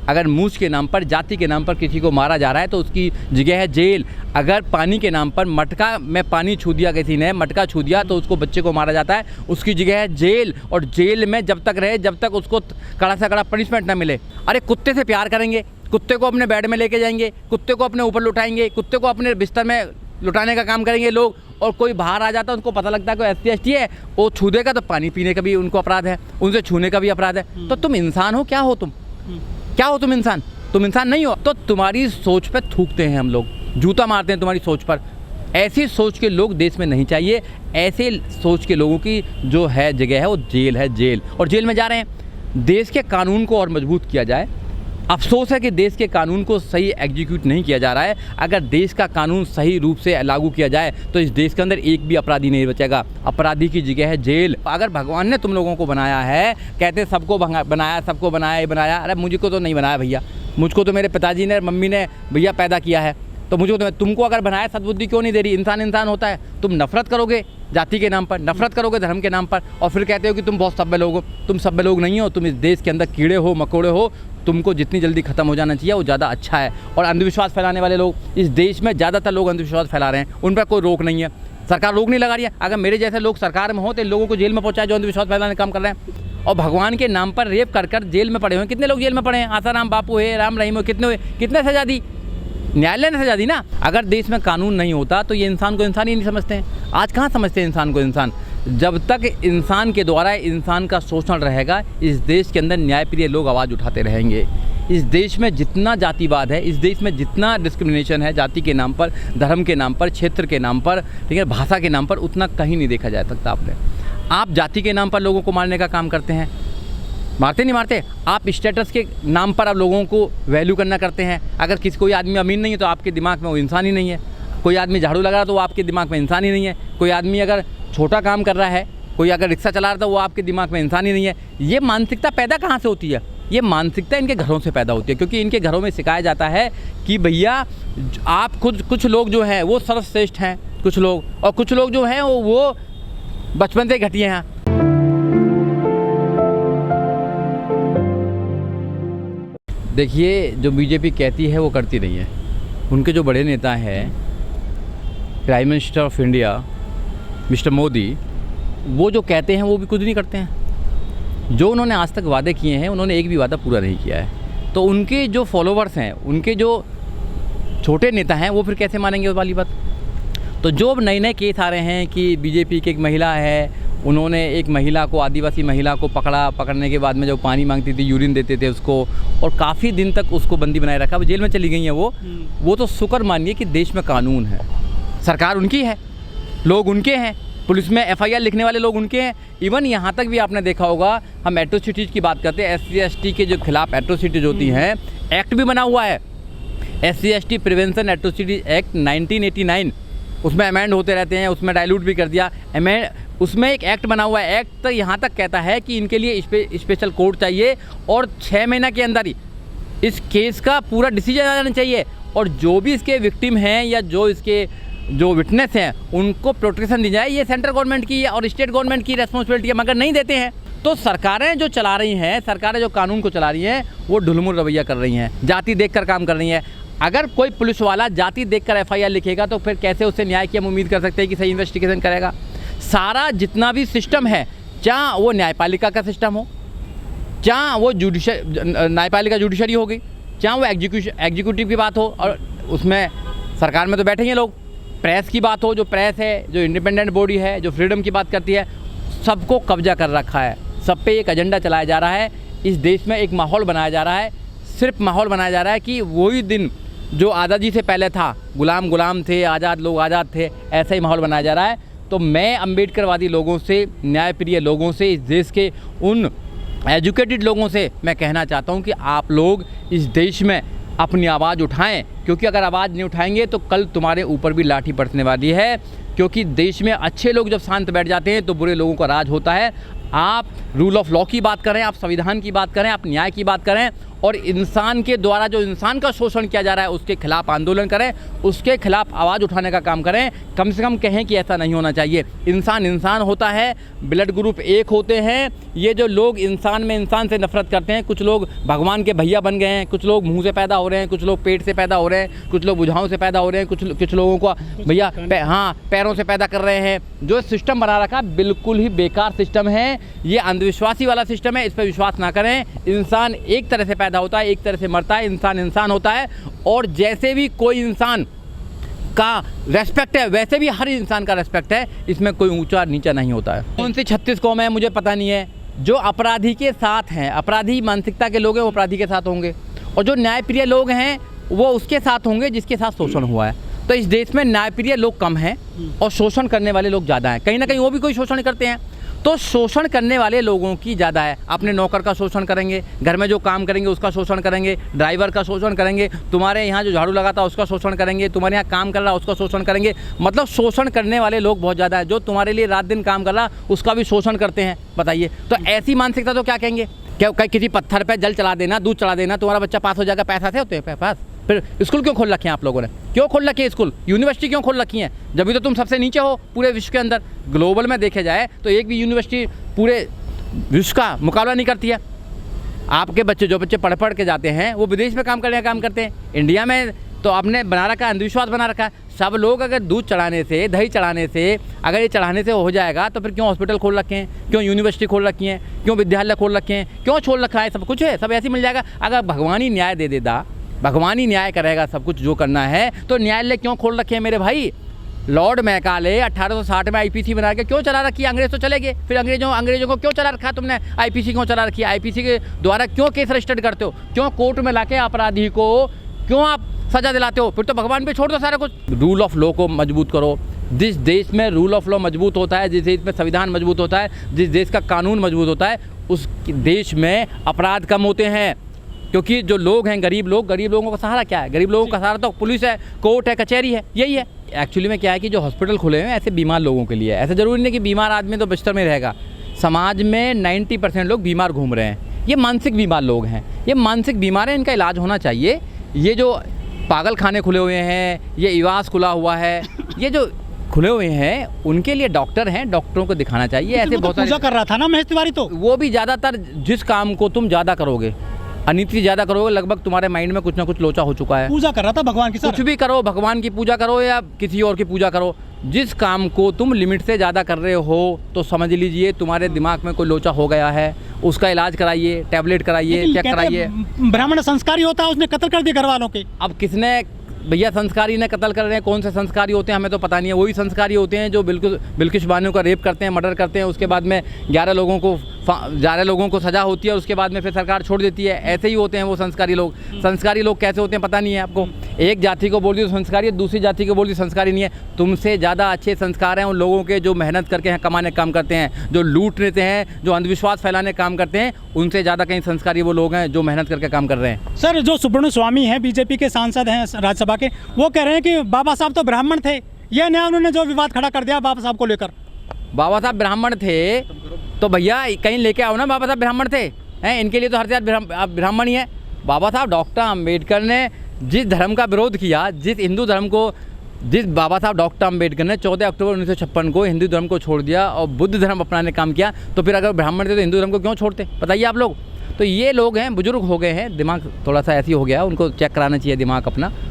अगर मूछ के नाम पर, जाति के नाम पर किसी को मारा जा रहा है तो उसकी जगह है जेल। अगर पानी के नाम पर मटका में पानी छू दिया, किसी ने मटका छू दिया तो उसको, बच्चे को मारा जाता है, उसकी जगह है जेल। और जेल में जब तक रहे, जब तक उसको कड़ा से कड़ा पनिशमेंट ना मिले। अरे कुत्ते से प्यार करेंगे, कुत्ते को अपने बेड में लेके जाएंगे, कुत्ते को अपने ऊपर लुटाएंगे, कुत्ते को अपने बिस्तर में लुटाने का काम करेंगे लोग। और कोई बाहर आ जाता है, उनको पता लगता है कोई SC ST है, वो छू देगा तो पानी पीने का भी उनको अपराध है, उनसे छूने का भी अपराध है। तो तुम इंसान हो? क्या हो तुम? क्या हो तुम? इंसान? तुम इंसान नहीं हो। तो तुम्हारी सोच पे थूकते हैं हम लोग, जूता मारते हैं तुम्हारी सोच पर। ऐसी सोच के लोग देश में नहीं चाहिए। ऐसे सोच के लोगों की जो है जगह है वो जेल है, जेल। और जेल में जा रहे हैं। देश के कानून को और मजबूत किया जाए। अफसोस है कि देश के कानून को सही एग्जीक्यूट नहीं किया जा रहा है। अगर देश का कानून सही रूप से लागू किया जाए तो इस देश के अंदर एक भी अपराधी नहीं बचेगा। अपराधी की जगह है जेल। अगर भगवान ने तुम लोगों को बनाया है, कहते सबको बनाया, सबको बनाया, ये बनाया, अरे मुझको तो नहीं बनाया भैया, मुझको तो मेरे पिताजी ने, मम्मी ने भैया पैदा किया है, तो मुझे तो, तुमको अगर बनाया सद्बुद्धि क्यों नहीं दे रही? इंसान इंसान होता है। तुम नफरत करोगे जाति के नाम पर, नफरत करोगे धर्म के नाम पर, और फिर कहते हो कि तुम बहुत सभ्य लोग हो। तुम सभ्य लोग नहीं हो, तुम इस देश के अंदर कीड़े हो, मकोड़े हो। तुमको जितनी जल्दी खत्म हो जाना चाहिए वो ज़्यादा अच्छा है। और अंधविश्वास फैलाने वाले लोग, इस देश में ज़्यादातर लोग अंधविश्वास फैला रहे हैं, उन पर कोई रोक नहीं है, सरकार रोक नहीं लगा रही है। अगर मेरे जैसे लोग सरकार में हो तो इन लोगों को जेल में पहुँचाए जो अंधविश्वास फैलाने का काम कर रहे हैं। और भगवान के नाम पर रेप कर जेल में पड़े हुए। कितने लोग जेल में पड़े हैं? आसाराम बापू है, राम रहीम हो, कितने हुए? कितने सजा दी? न्यायालय ने सजा दी ना। अगर देश में कानून नहीं होता तो ये इंसान को इंसान ही नहीं समझते हैं। आज कहाँ समझते हैं इंसान को इंसान? जब तक इंसान के द्वारा इंसान का शोषण रहेगा, इस देश के अंदर न्यायप्रिय लोग आवाज़ उठाते रहेंगे। इस देश में जितना जातिवाद है, इस देश में जितना डिस्क्रिमिनेशन है, जाति के नाम पर, धर्म के नाम पर, क्षेत्र के नाम पर, ठीक है, भाषा के नाम पर, उतना कहीं नहीं देखा जा सकता आपने। आप जाति के नाम पर लोगों को मारने का काम करते हैं। मारते नहीं मारते? आप स्टेटस के नाम पर आप लोगों को वैल्यू करना करते हैं। अगर कोई आदमी अमीर नहीं है तो आपके दिमाग में वो इंसान ही नहीं है। कोई आदमी झाड़ू लगा रहा तो वो आपके दिमाग में इंसान ही नहीं है। कोई आदमी अगर छोटा काम कर रहा है, कोई अगर रिक्शा चला रहा था, वो आपके दिमाग में इंसान ही नहीं है। ये मानसिकता पैदा कहाँ से होती है? ये मानसिकता इनके घरों से पैदा होती है, क्योंकि इनके घरों में सिखाया जाता है कि भैया आप खुद, कुछ लोग जो हैं वो सर्वश्रेष्ठ हैं, कुछ लोग, और कुछ लोग जो हैं वो बचपन से घटिया हैं। देखिए, जो बीजेपी कहती है वो करती नहीं है। उनके जो बड़े नेता हैं, prime minister of India mister Modi, वो जो कहते हैं वो भी कुछ नहीं करते हैं। जो उन्होंने आज तक वादे किए हैं, उन्होंने एक भी वादा पूरा नहीं किया है। तो उनके जो फॉलोवर्स हैं, उनके जो छोटे नेता हैं, वो फिर कैसे मानेंगे उस वाली बात? तो जो अब नए नए केस आ रहे हैं कि बीजेपी की एक महिला है, उन्होंने एक महिला को, आदिवासी महिला को पकड़ने के बाद में जो पानी मांगती थी, यूरिन देते थे उसको, और काफ़ी दिन तक उसको बंदी बनाए रखा। वो जेल में चली गई हैं वो तो शुक्र मानिए कि देश में कानून है, सरकार उनकी है, लोग उनके हैं, पुलिस में FIR लिखने वाले लोग उनके हैं। इवन यहाँ तक भी आपने देखा होगा, हम एट्रोसिटीज़ की बात करते हैं, SC ST के जो खिलाफ एट्रोसिटीज होती हैं, एक्ट भी बना हुआ है, SC ST prevention atrocities act 1989। उसमें अमेंड होते रहते हैं, उसमें डाइल्यूट भी कर दिया, उसमें एक एक्ट बना हुआ है। एक्ट तो यहाँ तक कहता है कि इनके लिए स्पेशल कोर्ट चाहिए, और 6 महीना के अंदर ही इस केस का पूरा डिसीजन आ जाना चाहिए। और जो भी इसके विक्टिम हैं या जो इसके जो विटनेस हैं, उनको प्रोटेक्शन दी जाए। ये सेंट्रल गवर्नमेंट की और स्टेट गवर्नमेंट की रेस्पॉन्सिबिलिटी है, मगर नहीं देते हैं। तो सरकारें जो चला रही हैं, सरकारें जो कानून को चला रही हैं, वो ढुलमुल रवैया कर रही हैं, जाति देखकर काम कर रही हैं। अगर कोई पुलिस वाला जाति देखकर FIR लिखेगा तो फिर कैसे उससे न्याय की हम उम्मीद कर सकते हैं कि सही इन्वेस्टिगेशन करेगा? सारा जितना भी सिस्टम है, चाहे वो न्यायपालिका का सिस्टम हो, चाहे वो न्यायपालिका जुडिशरी हो गई, चाहे वो एग्जीक्यूटिव की बात हो, और उसमें सरकार में तो बैठे हैं लोग, प्रेस की बात हो, जो प्रेस है, जो इंडिपेंडेंट बॉडी है, जो फ्रीडम की बात करती है, सबको कब्जा कर रखा है। सब पे एक एजेंडा चलाया जा रहा है। इस देश में एक माहौल बनाया जा रहा है, सिर्फ माहौल बनाया जा रहा है कि वही दिन जो आज़ादी से पहले था, गुलाम थे, आज़ाद लोग आज़ाद थे, ऐसा ही माहौल बनाया जा रहा है। तो मैं अम्बेडकरवादी लोगों से, न्यायप्रिय लोगों से, इस देश के उन एजुकेटेड लोगों से मैं कहना चाहता हूं कि आप लोग इस देश में अपनी आवाज़ उठाएं, क्योंकि अगर आवाज़ नहीं उठाएंगे तो कल तुम्हारे ऊपर भी लाठी बरसने वाली है। क्योंकि देश में अच्छे लोग जब शांत बैठ जाते हैं तो बुरे लोगों का राज होता है। आप रूल ऑफ लॉ की बात करें, आप संविधान की बात करें, आप न्याय की बात करें, और इंसान के द्वारा जो इंसान का शोषण किया जा रहा है उसके खिलाफ आंदोलन करें, उसके खिलाफ आवाज़ उठाने का काम करें। कम से कम कहें कि ऐसा नहीं होना चाहिए। इंसान इंसान होता है, ब्लड ग्रुप एक होते हैं। ये जो लोग इंसान में इंसान से नफरत करते हैं, कुछ लोग भगवान के भैया बन गए हैं, कुछ लोग मुंह से पैदा हो रहे हैं, कुछ लोग पेट से पैदा हो रहे हैं, कुछ लोग भुजाओं से पैदा हो रहे हैं, कुछ लोगों को भैया पैरों से पैदा कर रहे हैं। जो सिस्टम बना रखा बिल्कुल ही बेकार सिस्टम है, ये अंधविश्वासी वाला सिस्टम है, इस पर विश्वास ना करें। इंसान एक तरह से पैदा होता है, एक तरह से मरता है। इंसान इंसान होता है और जैसे भी कोई इंसान का रेस्पेक्ट है वैसे भी हर इंसान का रेस्पेक्ट है, इसमें कोई ऊंचा नीचा नहीं होता है। कौन सी 36 कौम है मुझे पता नहीं है। जो अपराधी के साथ हैं, अपराधी मानसिकता के लोग हैं वो अपराधी के साथ होंगे, और जो न्यायप्रिय लोग हैं वो उसके साथ होंगे जिसके साथ शोषण हुआ है। तो इस देश में न्यायप्रिय लोग कम हैं और शोषण करने वाले लोग ज़्यादा हैं। कहीं ना कहीं वो भी कोई शोषण करते हैं, तो शोषण करने वाले लोगों की ज़्यादा है। अपने नौकर का शोषण करेंगे, घर में जो काम करेंगे उसका शोषण करेंगे, ड्राइवर का शोषण करेंगे, तुम्हारे यहाँ जो झाड़ू लगाता है उसका शोषण करेंगे, तुम्हारे यहाँ काम कर रहा है उसका शोषण करेंगे। मतलब शोषण करने वाले लोग बहुत ज़्यादा है। जो तुम्हारे लिए रात दिन काम कर रहा उसका भी शोषण करते हैं। बताइए, तो ऐसी मानसिकता तो क्या कहेंगे? क्या किसी पत्थर पर जल चला देना, दूध चला देना, तुम्हारा बच्चा पास हो जाएगा, पैसा से होते हैं पास? फिर स्कूल क्यों खोल रखे हैं आप लोगों ने? क्यों खोल रखी है स्कूल? यूनिवर्सिटी क्यों खोल रखी है? जब भी तो तुम सबसे नीचे हो पूरे विश्व के अंदर। ग्लोबल में देखे जाए तो एक भी यूनिवर्सिटी पूरे विश्व का मुकाबला नहीं करती है। आपके बच्चे, जो बच्चे पढ़ के जाते हैं वो विदेश में काम करने का काम करते हैं। इंडिया में तो आपने बना रखा है, अंधविश्वास बना रखा है। सब लोग अगर दूध चढ़ाने से, दही चढ़ाने से, अगर ये चढ़ाने से हो जाएगा तो फिर क्यों हॉस्पिटल खोल रखे हैं, क्यों यूनिवर्सिटी खोल रखी हैं, क्यों विद्यालय खोल रखे हैं, क्यों छोड़ रखा है? सब कुछ है, सब ऐसे मिल जाएगा। अगर भगवान ही न्याय दे देता, भगवान ही न्याय करेगा सब कुछ जो करना है, तो न्यायालय क्यों खोल रखे हैं मेरे भाई? लॉर्ड मैकाले 1860 में आईपीसी बना के क्यों चला रखी है? अंग्रेज तो चले गए, फिर अंग्रेजों को क्यों चला रखा तुमने? आईपीसी क्यों चला रखी है? आईपीसी के द्वारा क्यों केस रजिस्टर्ड करते हो? क्यों कोर्ट में लाके अपराधी को क्यों आप सजा दिलाते हो? फिर तो भगवान पे छोड़ दो सारा कुछ। रूल ऑफ लॉ को मजबूत करो। जिस देश में रूल ऑफ लॉ मजबूत होता है, जिस देश में संविधान मजबूत होता है, जिस देश का कानून मजबूत होता है, उस देश में अपराध कम होते हैं। क्योंकि जो लोग हैं, गरीब लोगों का सहारा क्या है? गरीब लोगों का सहारा तो पुलिस है, कोर्ट है, कचहरी है, यही है। एक्चुअली में क्या है कि जो हॉस्पिटल खुले हैं ऐसे बीमार लोगों के लिए। ऐसा ज़रूरी नहीं कि बीमार आदमी तो बिस्तर में रहेगा। समाज में 90% लोग बीमार घूम रहे हैं, ये मानसिक बीमार लोग हैं, ये मानसिक बीमार हैं, इनका इलाज होना चाहिए। ये जो पागल खाने खुले हुए हैं, ये इवास खुला हुआ है, ये जो खुले हुए हैं उनके लिए डॉक्टर हैं, डॉक्टरों को दिखाना चाहिए। ऐसे बहुत पूजा कर रहा था ना महेश तिवारी, तो वो भी ज़्यादातर जिस काम को तुम ज़्यादा करोगे, अनिति ज़्यादा करोगे, लगभग तुम्हारे माइंड में कुछ ना कुछ लोचा हो चुका है। पूजा कर रहा था भगवान की। कुछ भी करो, भगवान की पूजा करो या किसी और की पूजा करो, जिस काम को तुम लिमिट से ज़्यादा कर रहे हो तो समझ लीजिए तुम्हारे दिमाग में कोई लोचा हो गया है। उसका इलाज कराइए, टैबलेट कराइए, चेक कराइए। ब्राह्मण संस्कारी होता है, उसने कत्ल कर दिया घर वालों के। अब किसने भैया संस्कारी ने कत्ल कर रहे हैं? कौन से संस्कारी होते हैं हमें तो पता नहीं है। वही संस्कारी होते हैं जो बिल्किश बानो का रेप करते हैं, मर्डर करते हैं, उसके बाद में 11 लोगों को सज़ा होती है, उसके बाद में फिर सरकार छोड़ देती है। ऐसे ही होते हैं वो संस्कारी लोग। संस्कारी लोग कैसे होते हैं पता नहीं है आपको। एक जाति को बोल दी तो संस्कारी है, दूसरी जाति को बोल दी संस्कारी नहीं है। तुमसे ज़्यादा अच्छे संस्कार हैं उन लोगों के जो मेहनत करके हैं, कमाने काम करते हैं, जो लूट लेते हैं, जो अंधविश्वास फैलाने काम करते हैं। उनसे ज़्यादा कहीं संस्कारी वो लोग हैं जो मेहनत करके काम कर रहे हैं। सर, जो सुब्रमण्य स्वामी हैं, बीजेपी के सांसद हैं राज्यसभा के, वो कह रहे हैं कि बाबा साहब तो ब्राह्मण थे। ये नया उन्होंने जो विवाद खड़ा कर दिया बाबा साहब को लेकर। बाबा साहब ब्राह्मण थे तो भैया कहीं लेके आओ ना, बाबा साहब ब्राह्मण थे हैं, इनके लिए तो हर जात ब्राह्मण ही है। बाबा साहब डॉक्टर अम्बेडकर ने जिस धर्म का विरोध किया, जिस हिंदू धर्म को, जिस बाबा साहब डॉक्टर अम्बेडकर ने 14 अक्टूबर 1956 को हिंदू धर्म को छोड़ दिया और बुद्ध धर्म अपनाने काम किया, तो फिर अगर ब्राह्मण थे तो हिंदू धर्म को क्यों छोड़ते? बताइए आप लोग। तो ये लोग हैं, बुजुर्ग हो गए हैं, दिमाग थोड़ा सा ऐसी हो गया, उनको चेक कराना चाहिए दिमाग अपना।